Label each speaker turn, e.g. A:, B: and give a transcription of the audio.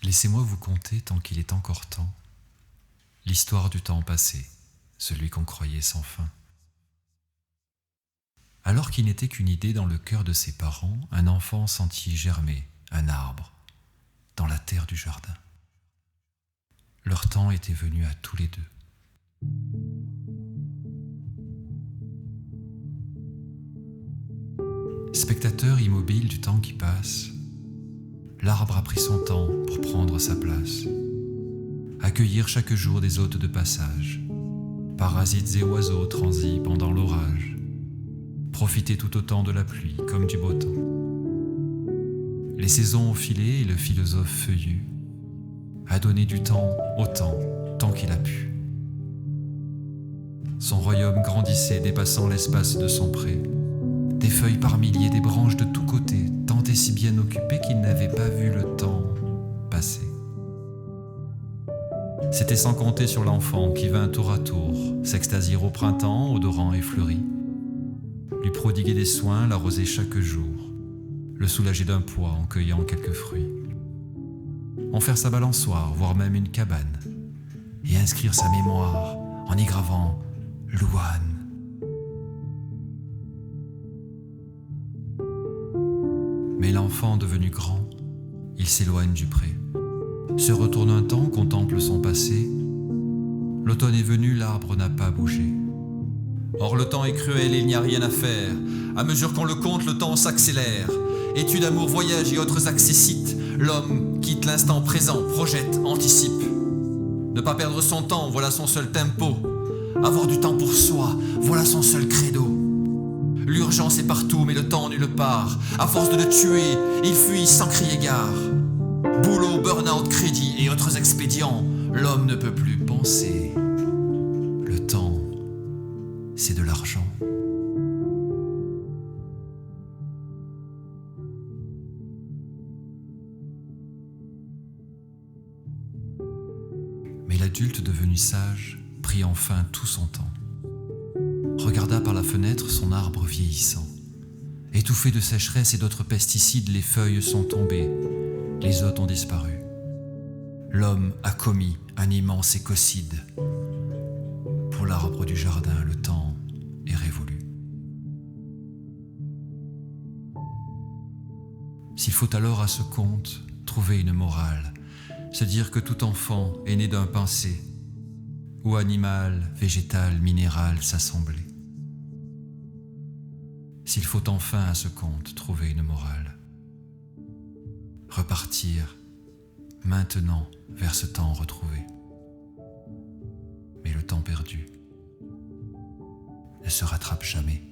A: Laissez-moi vous conter, tant qu'il est encore temps, l'histoire du temps passé, celui qu'on croyait sans fin. Alors qu'il n'était qu'une idée dans le cœur de ses parents, un enfant sentit germer un arbre dans la terre du jardin. Leur temps était venu à tous les deux. Spectateur immobile du temps qui passe, l'arbre a pris son temps pour prendre sa place, accueillir chaque jour des hôtes de passage, parasites et oiseaux transis pendant l'orage, profiter tout autant de la pluie comme du beau temps. Les saisons ont filé et le philosophe feuillu a donné du temps au temps, tant qu'il a pu. Son royaume grandissait, dépassant l'espace de son pré. Des feuilles par milliers, des branches de tous côtés, tant et si bien occupées qu'il n'avait pas vu le temps passer. C'était sans compter sur l'enfant qui vint tour à tour s'extasier au printemps, odorant et fleuri, lui prodiguer des soins, l'arroser chaque jour, le soulager d'un poids en cueillant quelques fruits, en faire sa balançoire, voire même une cabane, et inscrire sa mémoire en y gravant Louane. Mais l'enfant devenu grand, il s'éloigne du pré, se retourne un temps, contemple son passé. L'automne est venu, l'arbre n'a pas bougé. Or le temps est cruel et il n'y a rien à faire. À mesure qu'on le compte, le temps s'accélère. Études, amour, voyage et autres accessites, l'homme quitte l'instant présent, projette, anticipe. Ne pas perdre son temps, voilà son seul tempo. Avoir du temps pour soi, voilà son seul credo. L'urgence est partout, mais le temps nulle part. À force de le tuer, il fuit sans crier gare. Boulot, burn-out, crédit et autres expédients, l'homme ne peut plus penser. Le temps, c'est de l'argent. Mais l'adulte devenu sage prit enfin tout son temps. Regarda par la fenêtre son arbre vieillissant. Étouffé de sécheresse et d'autres pesticides, les feuilles sont tombées, les hôtes ont disparu. L'homme a commis un immense écocide. Pour l'arbre du jardin, le temps est révolu. S'il faut alors à ce conte trouver une morale, se dire que tout enfant est né d'un pensée, où animal, végétal, minéral s'assembler. S'il faut enfin à ce conte trouver une morale, repartir maintenant vers ce temps retrouvé. Mais le temps perdu ne se rattrape jamais.